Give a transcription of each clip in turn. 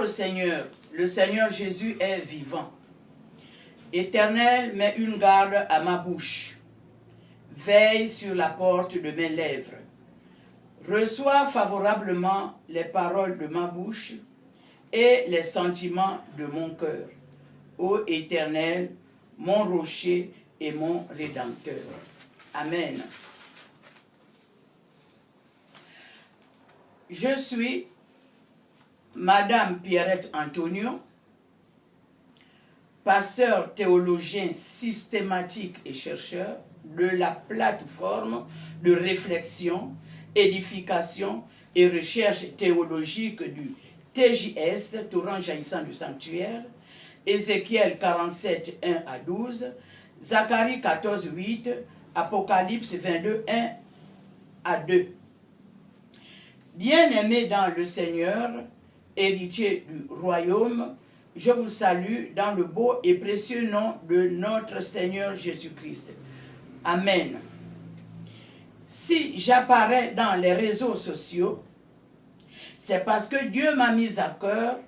au Seigneur. Le Seigneur Jésus est vivant. Éternel, mets une garde à ma bouche. Veille sur la porte de mes lèvres. Reçois favorablement les paroles de ma bouche et les sentiments de mon cœur. Ô Éternel, mon rocher et mon rédempteur. Amen. Je suis Madame Pierrette Antonio, pasteur théologien systématique et chercheur de la plateforme de réflexion, édification et recherche théologique du TJS, Torrent jaillissant du sanctuaire, Ézéchiel 47, 1 à 12, Zacharie 14, 8, Apocalypse 22, 1 à 2. Bien-aimés dans le Seigneur, héritier du royaume, je vous salue dans le beau et précieux nom de notre Seigneur Jésus-Christ. Amen. Si j'apparais dans les réseaux sociaux, c'est parce que Dieu m'a mis à cœur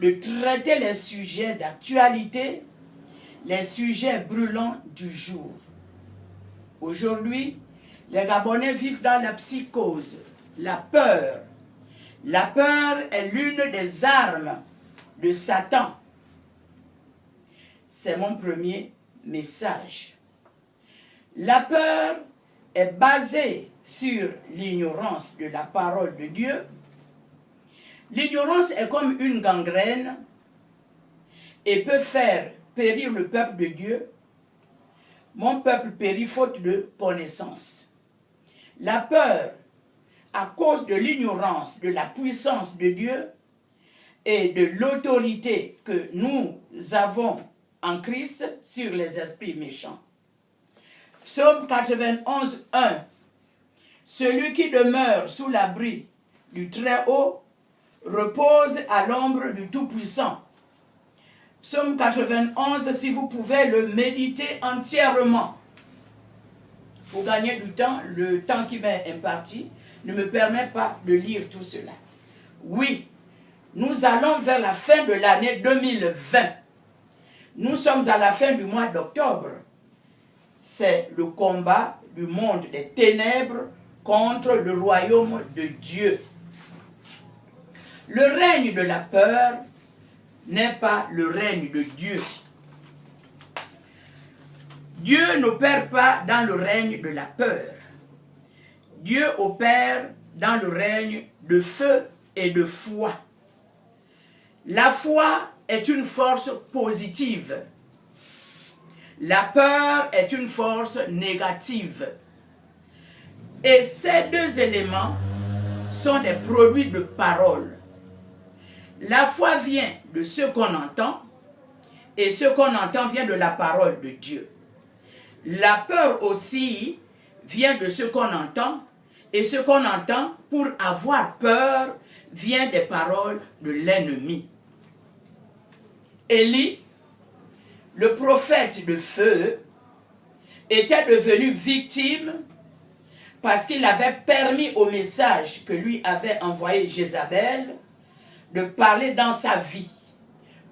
de traiter les sujets d'actualité, les sujets brûlants du jour. Aujourd'hui, les Gabonais vivent dans la psychose, la peur. La peur est l'une des armes de Satan. C'est mon premier message. La peur est basée sur l'ignorance de la parole de Dieu. L'ignorance est comme une gangrène et peut faire périr le peuple de Dieu. Mon peuple périt faute de connaissance. La peur, à cause de l'ignorance de la puissance de Dieu et de l'autorité que nous avons en Christ sur les esprits méchants. Psaume 91, 1. Celui qui demeure sous l'abri du Très-Haut repose à l'ombre du Tout-Puissant. Psaume 91, si vous pouvez le méditer entièrement. Pour gagner du temps, le temps qui m'est imparti ne me permet pas de lire tout cela. Oui, nous allons vers la fin de l'année 2020. Nous sommes à la fin du mois d'octobre. C'est le combat du monde des ténèbres contre le royaume de Dieu. Le règne de la peur n'est pas le règne de Dieu. Dieu n'opère pas dans le règne de la peur. Dieu opère dans le règne de feu et de foi. La foi est une force positive. La peur est une force négative. Et ces deux éléments sont des produits de parole. La foi vient de ce qu'on entend et ce qu'on entend vient de la parole de Dieu. La peur aussi vient de ce qu'on entend et ce qu'on entend pour avoir peur vient des paroles de l'ennemi. Élie, le prophète de feu, était devenu victime parce qu'il avait permis au message que lui avait envoyé Jézabel de parler dans sa vie.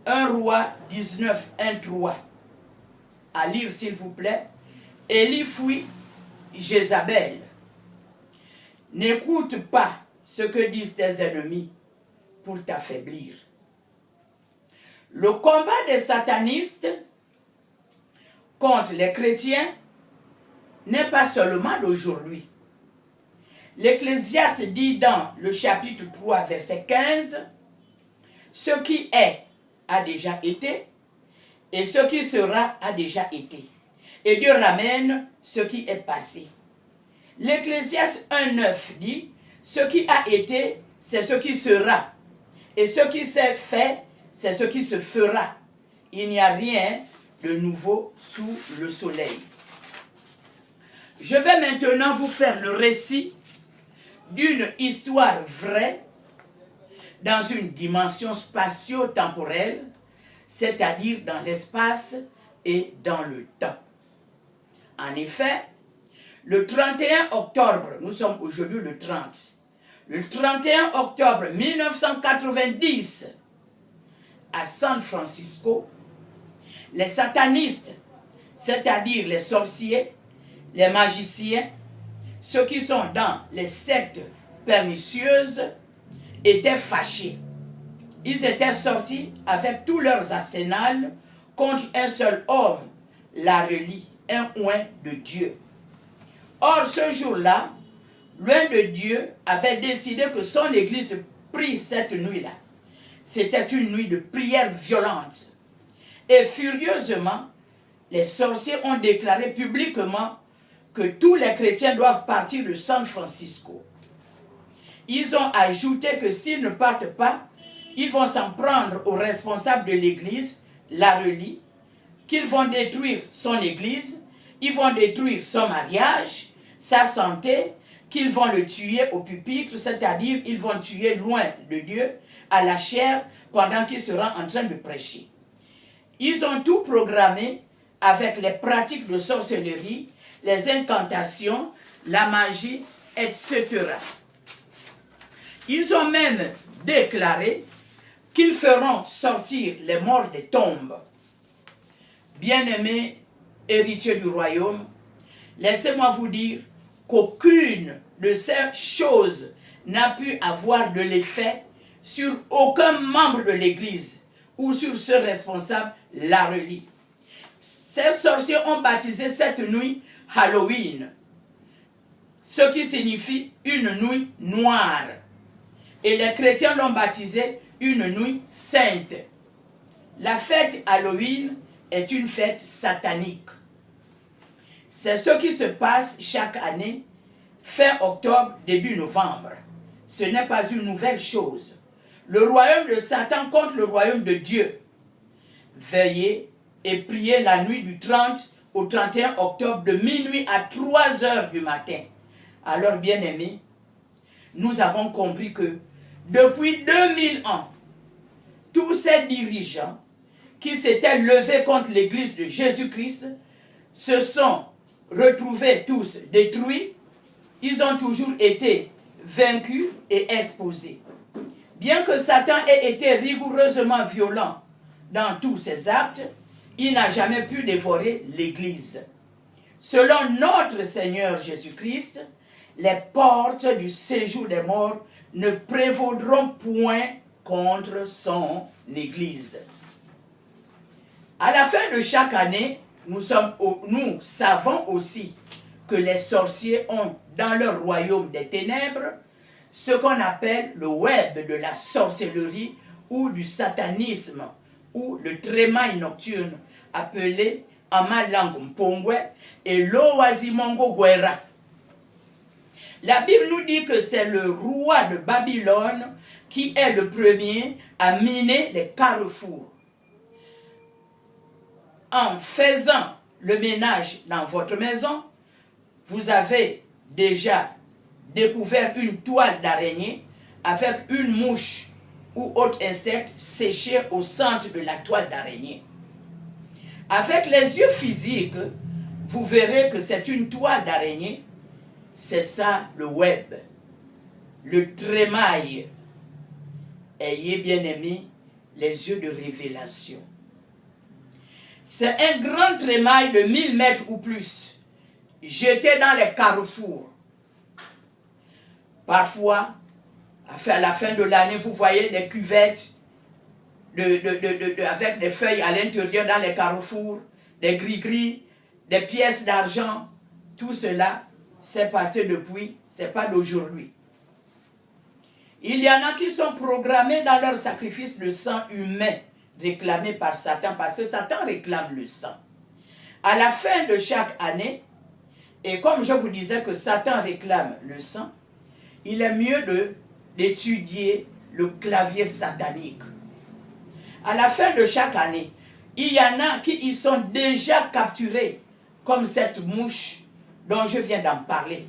1 Roi 19, 1, 3. À lire s'il vous plaît. Élie fuit Jézabel. N'écoute pas ce que disent tes ennemis pour t'affaiblir. Le combat des satanistes contre les chrétiens n'est pas seulement d'aujourd'hui. L'Ecclésiaste dit dans le chapitre 3, verset 15, « Ce qui est a déjà été, et ce qui sera a déjà été. Et Dieu ramène ce qui est passé. » L'Ecclésiaste 1,9 dit, « Ce qui a été, c'est ce qui sera. Et ce qui s'est fait, c'est ce qui se fera. Il n'y a rien de nouveau sous le soleil. » Je vais maintenant vous faire le récit d'une histoire vraie dans une dimension spatio-temporelle, c'est-à-dire dans l'espace et dans le temps. En effet, le 31 octobre, nous sommes aujourd'hui le 30, le 31 octobre 1990, à San Francisco, les satanistes, c'est-à-dire les sorciers, les magiciens, ceux qui sont dans les sectes pernicieuses, étaient fâchés. Ils étaient sortis avec tous leurs arsenals contre un seul homme, la relie, un oint de Dieu. Or, ce jour-là, l'oint de Dieu avait décidé que son église prie cette nuit-là. C'était une nuit de prière violente. Et furieusement, les sorciers ont déclaré publiquement que tous les chrétiens doivent partir de San Francisco. Ils ont ajouté que s'ils ne partent pas, ils vont s'en prendre aux responsables de l'église, la relie, qu'ils vont détruire son église, ils vont détruire son mariage, sa santé, qu'ils vont le tuer au pupitre, c'est-à-dire ils vont tuer loin de Dieu, à la chair, pendant qu'il sera en train de prêcher. Ils ont tout programmé avec les pratiques de sorcellerie, les incantations, la magie, etc. Ils ont même déclaré qu'ils feront sortir les morts des tombes. Bien-aimés héritiers du royaume, laissez-moi vous dire qu'aucune de ces choses n'a pu avoir de l'effet sur aucun membre de l'Église ou sur ce responsable, la relie. Ces sorciers ont baptisé cette nuit Halloween, ce qui signifie une nuit noire. Et les chrétiens l'ont baptisé une nuit sainte. La fête Halloween est une fête satanique. C'est ce qui se passe chaque année, fin octobre, début novembre. Ce n'est pas une nouvelle chose. Le royaume de Satan contre le royaume de Dieu. Veillez et priez la nuit du 30 au 31 octobre de minuit à 3 heures du matin. Alors, bien-aimés, nous avons compris que depuis 2000 ans, tous ces dirigeants qui s'étaient levés contre l'Église de Jésus-Christ se sont retrouvés tous détruits. Ils ont toujours été vaincus et exposés. Bien que Satan ait été rigoureusement violent dans tous ses actes, il n'a jamais pu dévorer l'Église. Selon notre Seigneur Jésus-Christ, les portes du séjour des morts ne prévaudront point contre son Église. À la fin de chaque année, nous savons aussi que les sorciers ont dans leur royaume des ténèbres ce qu'on appelle le web de la sorcellerie ou du satanisme ou le trémail nocturne appelé en ma langue mpongwe et l'oazimongo guerra. La Bible nous dit que c'est le roi de Babylone qui est le premier à miner les carrefours. En faisant le ménage dans votre maison, vous avez déjà découvert une toile d'araignée avec une mouche ou autre insecte séché au centre de la toile d'araignée. Avec les yeux physiques, vous verrez que c'est une toile d'araignée. C'est ça le web, le trémail. Ayez bien aimé les yeux de révélation. C'est un grand trémail de 1000 mètres ou plus, jeté dans les carrefours. Parfois, à la fin de l'année, vous voyez des cuvettes avec des feuilles à l'intérieur dans les carrefours, des gris-gris, des pièces d'argent. Tout cela s'est passé depuis, ce n'est pas d'aujourd'hui. Il y en a qui sont programmés dans leur sacrifice de sang humain réclamé par Satan, parce que Satan réclame le sang. À la fin de chaque année, et comme je vous disais que Satan réclame le sang, il est mieux d'étudier le clavier satanique. À la fin de chaque année, il y en a qui y sont déjà capturés, comme cette mouche dont je viens d'en parler.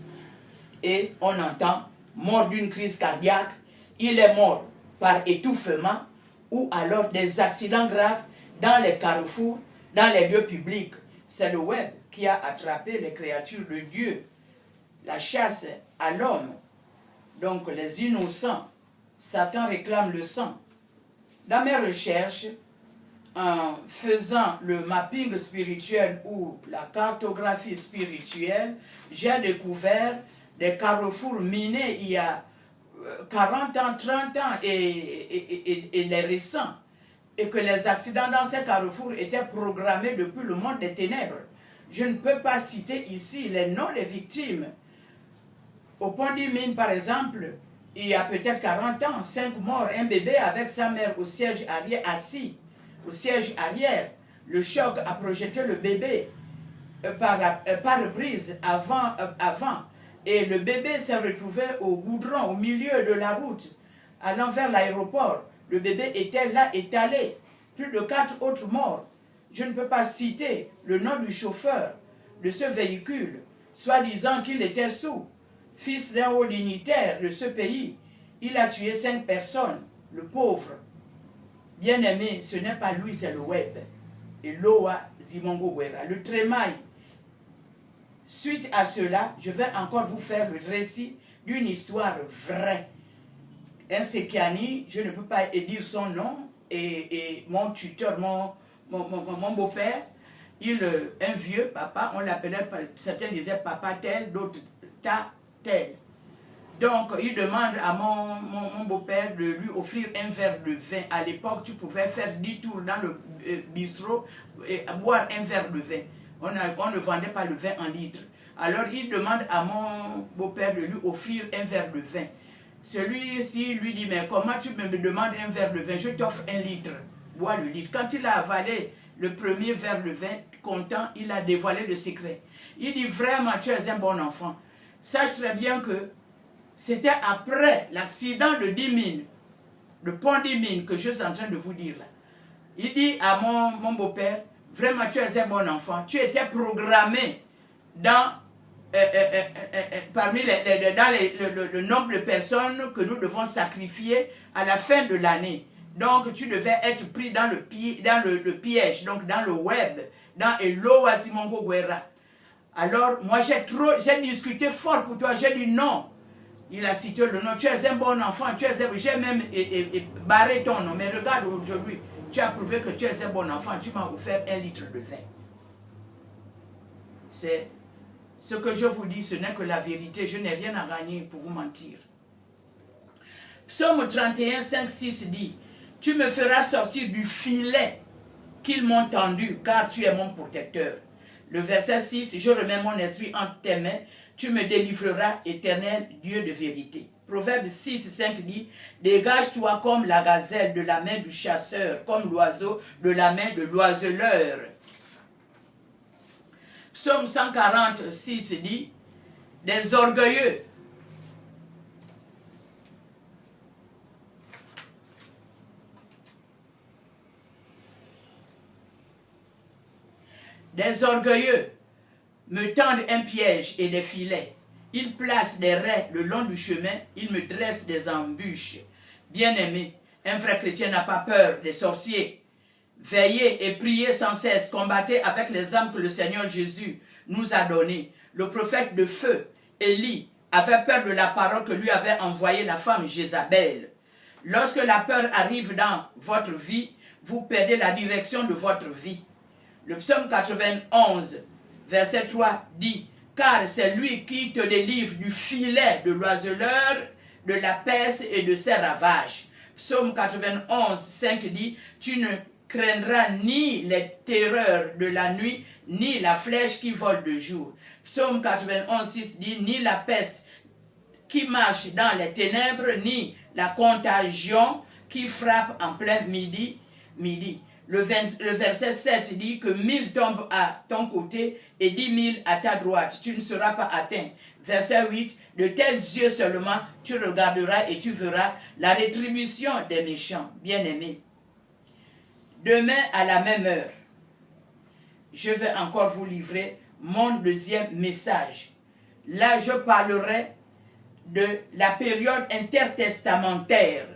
Et on entend mort d'une crise cardiaque, il est mort par étouffement ou alors des accidents graves dans les carrefours, dans les lieux publics. C'est le web qui a attrapé les créatures de Dieu. La chasse à l'homme. Donc les innocents, Satan réclame le sang. Dans mes recherches, en faisant le mapping spirituel ou la cartographie spirituelle, j'ai découvert des carrefours minés il y a 40 ans, 30 ans et les récents. Et que les accidents dans ces carrefours étaient programmés depuis le monde des ténèbres. Je ne peux pas citer ici les noms des victimes. Au Pont des Mines, par exemple, il y a peut-être 40 ans, 5 morts, un bébé avec sa mère au siège arrière, assis au siège arrière. Le choc a projeté le bébé par pare-brise avant. Et le bébé s'est retrouvé au goudron, au milieu de la route, allant vers l'aéroport. Le bébé était là, étalé. Plus de 4 autres morts. Je ne peux pas citer le nom du chauffeur de ce véhicule, soi-disant qu'il était sous. Fils d'un haut dignitaire de ce pays, il a tué 5 personnes, le pauvre. Bien-aimé, ce n'est pas lui, c'est le web. Et Loa Zimongo Guerra, le trémail. Suite à cela, je vais encore vous faire le récit d'une histoire vraie. Un Sekiani, je ne peux pas dire son nom, et mon tuteur, mon beau-père, un vieux papa, on l'appelait, certains disaient papa tel, d'autres ta tel. Donc, il demande à mon beau-père de lui offrir un verre de vin. À l'époque, tu pouvais faire 10 tours dans le bistrot et boire un verre de vin. On ne vendait pas le vin en litres. Alors, il demande à mon beau-père de lui offrir un verre de vin. Celui-ci lui dit, mais comment tu me demandes un verre de vin? Je t'offre 1 litre. Bois le litre. Quand il a avalé le premier verre de vin, content, il a dévoilé le secret. Il dit, vraiment, tu es un bon enfant. Sache très bien que c'était après l'accident de 10 mines, le pont 10 mines que je suis en train de vous dire là. Il dit à mon beau-père, vraiment tu es un bon enfant, tu étais programmé dans, parmi le nombre de personnes que nous devons sacrifier à la fin de l'année. Donc tu devais être pris dans le piège, donc dans le web, dans Eloa Simongo Guerra. Alors moi j'ai discuté fort pour toi, j'ai dit non. Il a cité le nom, tu es un bon enfant, j'ai même barré ton nom, mais regarde aujourd'hui, tu as prouvé que tu es un bon enfant, tu m'as offert 1 litre de vin. C'est ce que je vous dis, ce n'est que la vérité, je n'ai rien à gagner pour vous mentir. Psaume 31, 5, 6 dit, tu me feras sortir du filet qu'ils m'ont tendu, car tu es mon protecteur. Le verset 6, je remets mon esprit entre tes mains, tu me délivreras, éternel Dieu de vérité. Proverbe 6, 5 dit, dégage-toi comme la gazelle de la main du chasseur, comme l'oiseau de la main de l'oiseleur. Psaume 146 dit, des orgueilleux. Des orgueilleux me tendent un piège et des filets. Ils placent des raies le long du chemin, ils me dressent des embûches. Bien-aimé, un vrai chrétien n'a pas peur des sorciers. Veillez et priez sans cesse, combattez avec les armes que le Seigneur Jésus nous a données. Le prophète de feu, Élie, avait peur de la parole que lui avait envoyée la femme Jézabel. Lorsque la peur arrive dans votre vie, vous perdez la direction de votre vie. Le psaume 91, verset 3 dit, car c'est lui qui te délivre du filet de l'oiseleur, de la peste et de ses ravages. Psaume 91, 5 dit, tu ne craindras ni les terreurs de la nuit, ni la flèche qui vole de jour. Psaume 91, 6 dit, ni la peste qui marche dans les ténèbres, ni la contagion qui frappe en plein midi. Le verset 7 dit que 1000 tombent à ton côté et 10 000 à ta droite. Tu ne seras pas atteint. Verset 8, de tes yeux seulement tu regarderas et tu verras la rétribution des méchants. Bien-aimés, demain à la même heure, je vais encore vous livrer mon deuxième message. Là, je parlerai de la période intertestamentaire.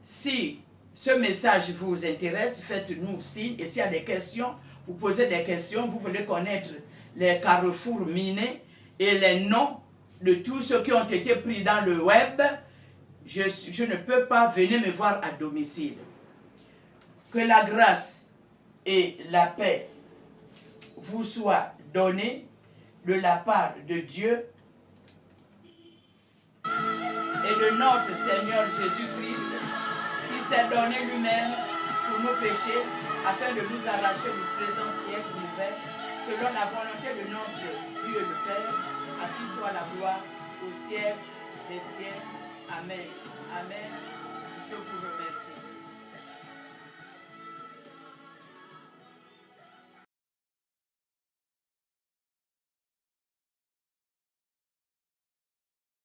Si ce message vous intéresse, faites-nous signe. Et s'il y a des questions, vous posez des questions, vous voulez connaître les carrefours minés et les noms de tous ceux qui ont été pris dans le web, je ne peux pas venir me voir à domicile. Que la grâce et la paix vous soient données de la part de Dieu et de notre Seigneur Jésus-Christ, qui s'est donné lui-même pour nos péchés, afin de nous arracher du présent siècle mauvais, selon la volonté de notre Dieu le Père, à qui soit la gloire au ciel des siècles. Amen. Amen. Je vous remercie.